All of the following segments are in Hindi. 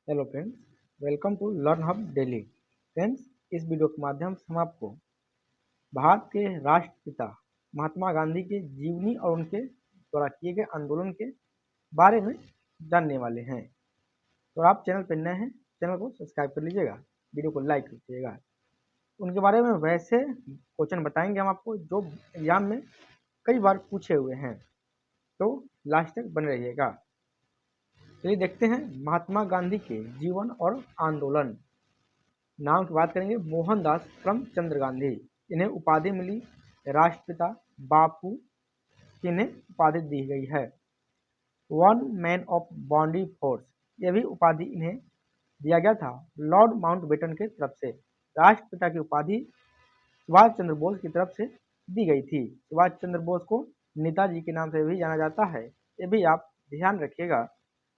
Hello friends, welcome to Learn Hub Daily. Friends, इस वीडियो के माध्यम से हम आपको भारत के राष्ट्रपिता महात्मा गांधी के जीवनी और उनके द्वारा किए गए आंदोलन के बारे में जानने वाले हैं। तो आप चैनल पर नए हैं, चैनल को सब्सक्राइब कर लीजिएगा, वीडियो को लाइक कीजिएगा। उनके बारे में वैसे क्वेश्चन बताएंगे हम आपको जो एग्जाम में कई बार पूछे हुए हैं, तो लास्ट तक बने रहिएगा। चलिए देखते हैं महात्मा गांधी के जीवन और आंदोलन। नाम की बात करेंगे मोहनदास करमचंद गांधी। इन्हें उपाधि मिली राष्ट्रपिता बापू की इन्हें उपाधि दी गई है। वन मैन ऑफ बॉन्डी फोर्स, यह भी उपाधि इन्हें दिया गया था लॉर्ड माउंटबेटन की तरफ से। राष्ट्रपिता की उपाधि सुभाष चंद्र बोस की तरफ से दी गई थी। सुभाष चंद्र बोस को नेताजी के नाम से भी जाना जाता है, ये भी आप ध्यान रखिएगा।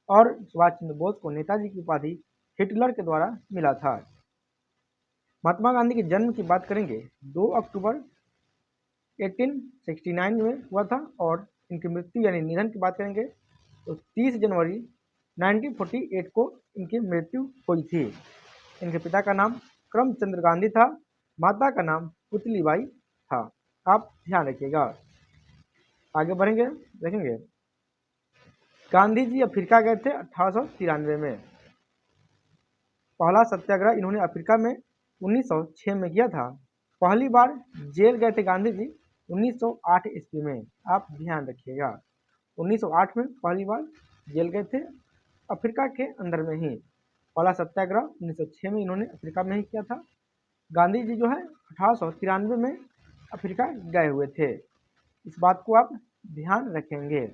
और सुभाष चंद्र बोस को नेताजी की उपाधि हिटलर के द्वारा मिला था। महात्मा गांधी के जन्म की बात करेंगे 2 अक्टूबर 1869 में हुआ था, और इनकी मृत्यु यानी निधन की बात करेंगे तो 30 जनवरी 1948 को इनकी मृत्यु हुई थी। इनके पिता का नाम करमचंद गांधी था, माता का नाम पुतलीबाई था। आप ध्यान रखिएगा। आगे बढ़ेंगे, देखेंगे गांधी जी अफ्रीका गए थे 1893 में। पहला सत्याग्रह इन्होंने अफ्रीका में 1906 में किया था। पहली बार जेल गए थे गांधी जी 1908 ईस्वी में। आप ध्यान रखिएगा, 1908 में पहली बार जेल गए थे, अफ्रीका के अंदर में ही। पहला सत्याग्रह 1906 में इन्होंने अफ्रीका में ही किया था। गांधी जी जो है 1893 में अफ्रीका गए हुए थे। इस बात को आप ध्यान रखेंगे।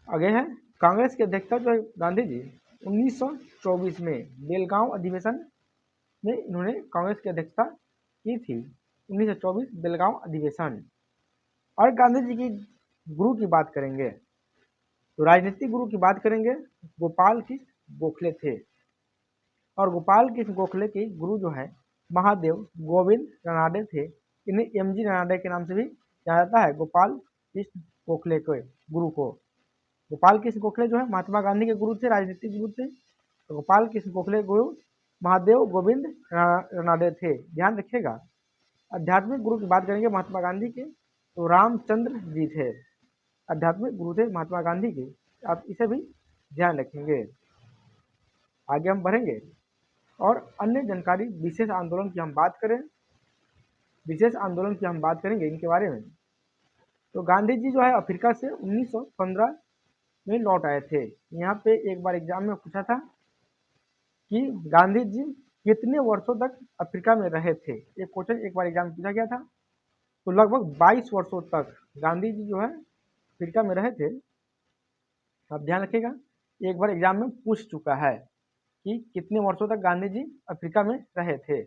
आगे है कांग्रेस के अध्यक्षता जो है गांधी जी 1924 में बेलगांव अधिवेशन में इन्होंने कांग्रेस की अध्यक्षता की थी। 1924 बेलगांव अधिवेशन। और गांधी जी की गुरु की बात करेंगे तो राजनीतिक गुरु की बात करेंगे गोपाल कृष्ण गोखले थे। और गोपाल कृष्ण गोखले के गुरु जो है महादेव गोविंद रनाडे थे। इन्हें एमजी रनाडे के नाम से भी जाना जाता है। गोपाल कृष्ण गोखले के गुरु को गोपाल कृष्ण गोखले जो है महात्मा गांधी के गुरु थे, राजनीतिक गुरु थे। तो गोपाल कृष्ण गोखले गुरु महादेव गोविंद रनाडे थे, ध्यान रखिएगा। आध्यात्मिक गुरु की बात करेंगे महात्मा गांधी के तो रामचंद्र जी थे, आध्यात्मिक गुरु थे महात्मा गांधी के। आप इसे भी ध्यान रखेंगे। आगे हम बढ़ेंगे और अन्य जानकारी विशेष आंदोलन की हम बात करें, विशेष आंदोलन की हम बात करेंगे इनके बारे में। तो गांधी जी जो है अफ्रीका से 1915 में लौट आए थे। यहाँ पे एक बार एग्जाम में पूछा था कि गांधी जी कितने वर्षों तक अफ्रीका में रहे थे। ये क्वेश्चन एक बार एग्जाम में पूछा गया था। तो लगभग 22 वर्षों तक गांधी जी जो है अफ्रीका में रहे थे। आप ध्यान रखिएगा, एक बार एग्जाम में पूछ चुका है कि कितने वर्षों तक गांधी जी अफ्रीका में रहे थे।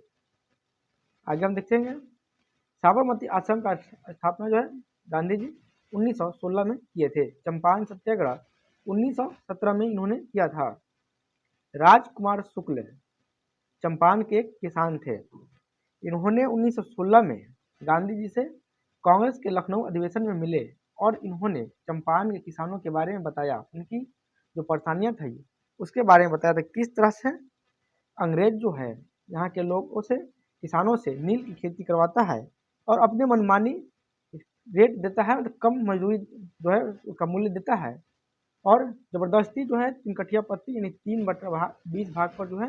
आगे हम देखेंगे साबरमती आश्रम का स्थापना जो है गांधी जी 1916 में किए थे। चंपारण सत्याग्रह 1917 में इन्होंने किया था। राजकुमार शुक्ल चंपारण के एक किसान थे। इन्होंने 1916 में गांधी जी से कांग्रेस के लखनऊ अधिवेशन में मिले और इन्होंने चंपारण के किसानों के बारे में बताया, उनकी जो परेशानियां थी उसके बारे में बताया था। किस तरह से अंग्रेज जो है यहाँ के लोगों से, किसानों से नील की खेती करवाता है और अपने मनमानी रेट देता है, मतलब कम मजदूरी जो है उसका मूल्य देता है, और ज़बरदस्ती जो है 3 कठिया पत्ती यानी 3/20 भाग पर जो है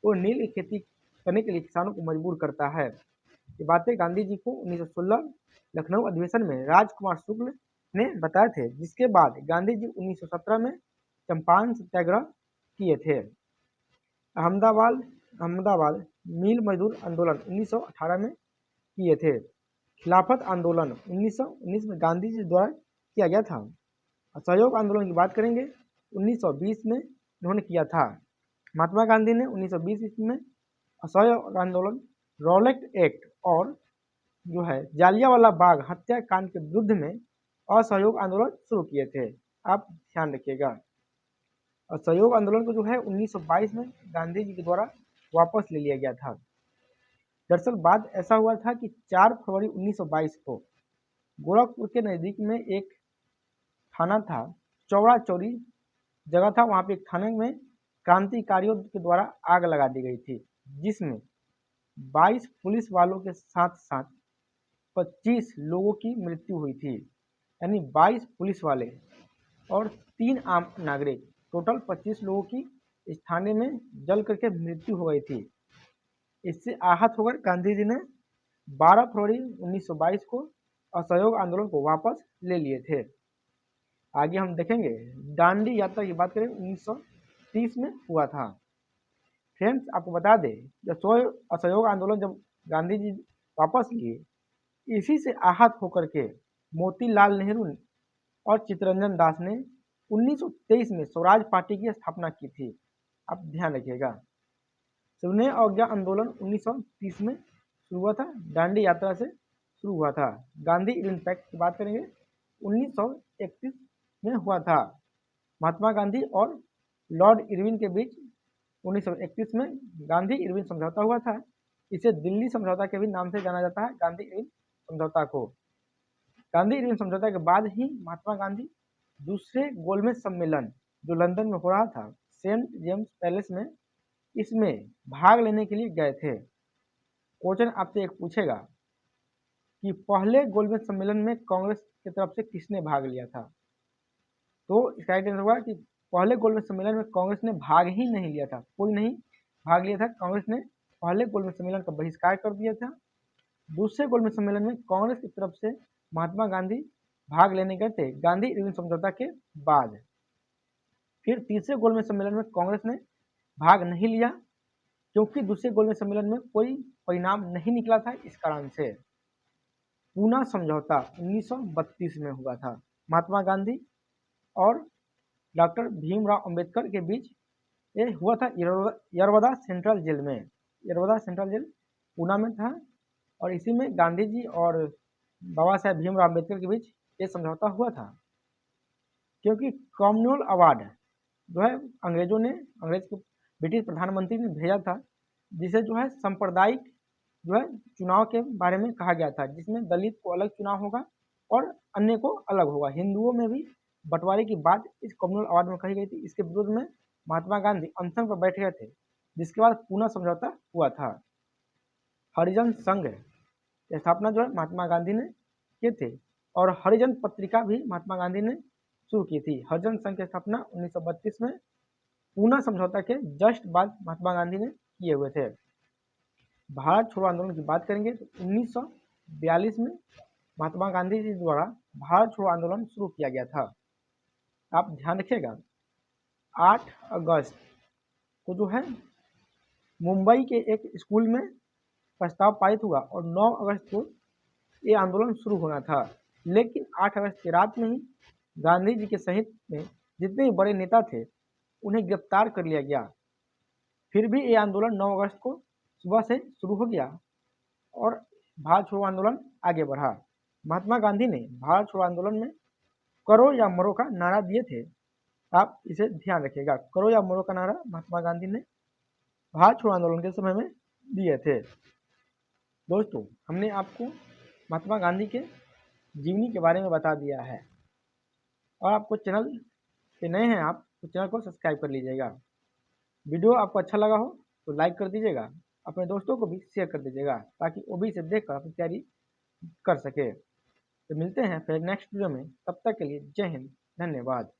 वो नील की खेती करने के लिए किसानों को मजबूर करता है। ये बातें गांधी जी को 1916 लखनऊ अधिवेशन में राजकुमार शुक्ल ने बताए थे, जिसके बाद गांधी जी 1917 में चंपारण सत्याग्रह किए थे। अहमदाबाद अहमदाबाद मिल मजदूर आंदोलन 1918 में किए थे। खिलाफत आंदोलन 1919 में गांधी जी द्वारा किया गया था। असहयोग आंदोलन की बात करेंगे 1920 में इन्होंने किया था। महात्मा गांधी ने 1920 ईस्वी में असहयोग आंदोलन, रॉलेट एक्ट और जो है जालियांवाला बाग हत्याकांड के विरुद्ध में असहयोग आंदोलन शुरू किए थे। आप ध्यान रखिएगा। असहयोग आंदोलन को जो है 1922 में गांधी जी के द्वारा वापस ले लिया गया था। दरअसल बात ऐसा हुआ था कि 4 फरवरी 1922 को गोरखपुर के नज़दीक में एक थाना था, चौरा चौरी जगह था, वहाँ पे एक थाने में क्रांतिकारियों के द्वारा आग लगा दी गई थी, जिसमें 22 पुलिस वालों के साथ साथ 25 लोगों की मृत्यु हुई थी। यानी 22 पुलिस वाले और 3 आम नागरिक, टोटल 25 लोगों की इस थाने में जल करके मृत्यु हो गई थी। इससे आहत होकर गांधी जी ने 12 फरवरी 1922 को असहयोग आंदोलन को वापस ले लिए थे। आगे हम देखेंगे दांडी यात्रा की बात करें 1930 में हुआ था। फ्रेंड्स, आपको बता दें जब असहयोग आंदोलन जब गांधी जी वापस लिए, इसी से आहत होकर के मोतीलाल नेहरू और चित्तरंजन दास ने 1923 में स्वराज पार्टी की स्थापना की थी। आप ध्यान रखिएगा। सविनय अवज्ञा आंदोलन 1930 में शुरू हुआ था, दांडी यात्रा से शुरू हुआ था। गांधी इरविन पैक्ट की बात करेंगे 1931 में हुआ था। महात्मा गांधी और लॉर्ड इरविन के बीच 1931 में गांधी इरविन समझौता हुआ था। इसे दिल्ली समझौता के भी नाम से जाना जाता है, गांधी इरविन समझौता को। गांधी इरविन समझौता के बाद ही महात्मा गांधी दूसरे गोलमेज सम्मेलन जो लंदन में हो रहा था, सेंट जेम्स पैलेस में, इसमें भाग लेने के लिए गए थे। क्वेश्चन आपसे एक पूछेगा कि पहले गोलमेज सम्मेलन में कांग्रेस की तरफ से किसने भाग लिया था? तो इसका राइट आंसर होगा कि पहले गोलमेज सम्मेलन में कांग्रेस ने भाग ही नहीं लिया था, कोई नहीं भाग लिया था। कांग्रेस ने पहले गोलमेज सम्मेलन का बहिष्कार कर दिया था। दूसरे गोलमेज सम्मेलन में कांग्रेस की तरफ से महात्मा गांधी भाग लेने गए थे गांधी इरविन समझौता के बाद। फिर तीसरे गोलमेज सम्मेलन में कांग्रेस ने भाग नहीं लिया क्योंकि दूसरे गोलमेज सम्मेलन में कोई परिणाम नहीं निकला था। इस कारण से पूना समझौता 1932 में हुआ था। महात्मा गांधी और डॉक्टर भीमराव अंबेडकर के बीच ये हुआ था यरवदा सेंट्रल जेल में। यरवदा सेंट्रल जेल पूना में था और इसी में गांधी जी और बाबा साहेब भीमराव अंबेडकर के बीच ये समझौता हुआ था। क्योंकि कॉमनवेल्थ अवार्ड जो है अंग्रेज को ब्रिटिश प्रधानमंत्री ने भेजा था, जिसे जो है सांप्रदायिक जो है चुनाव के बारे में कहा गया था, जिसमें दलित को अलग चुनाव होगा और अन्य को अलग होगा। हिंदुओं में भी बंटवारे की बात इस कॉमनवेल्थ अवार्ड में कही गई थी। इसके विरोध में महात्मा गांधी अनशन पर बैठ गए थे, जिसके बाद पूना समझौता हुआ था। हरिजन संघ की स्थापना जो है महात्मा गांधी ने किए थे और हरिजन पत्रिका भी महात्मा गांधी ने शुरू की थी। हरिजन संघ की स्थापना 1932 में पूना समझौता के जस्ट बाद महात्मा गांधी ने किए हुए थे। भारत छोड़ो आंदोलन की बात करेंगे तो 1942 में महात्मा गांधी जी द्वारा भारत छोड़ो आंदोलन शुरू किया गया था। आप ध्यान रखिएगा 8 अगस्त को जो है मुंबई के एक स्कूल में प्रस्ताव पारित हुआ और 9 अगस्त को ये आंदोलन शुरू होना था। लेकिन 8 अगस्त की रात में ही गांधी जी के सहित में जितने बड़े नेता थे उन्हें गिरफ्तार कर लिया गया। फिर भी ये आंदोलन 9 अगस्त को सुबह से शुरू हो गया और भारत छोड़ो आंदोलन आगे बढ़ा। महात्मा गांधी ने भारत छोड़ो आंदोलन में करो या मरो का नारा दिए थे। आप इसे ध्यान रखिएगा, करो या मरो का नारा महात्मा गांधी ने भारत छोड़ो आंदोलन के समय में दिए थे। दोस्तों, हमने आपको महात्मा गांधी के जीवनी के बारे में बता दिया है और आपको चैनल पे नए हैं आप तो चैनल को सब्सक्राइब कर लीजिएगा। वीडियो आपको अच्छा लगा हो तो लाइक कर दीजिएगा, अपने दोस्तों को भी शेयर कर दीजिएगा ताकि वो भी इसे देखकर अपनी तैयारी कर सके। तो मिलते हैं फिर नेक्स्ट वीडियो में, तब तक के लिए जय हिंद, धन्यवाद।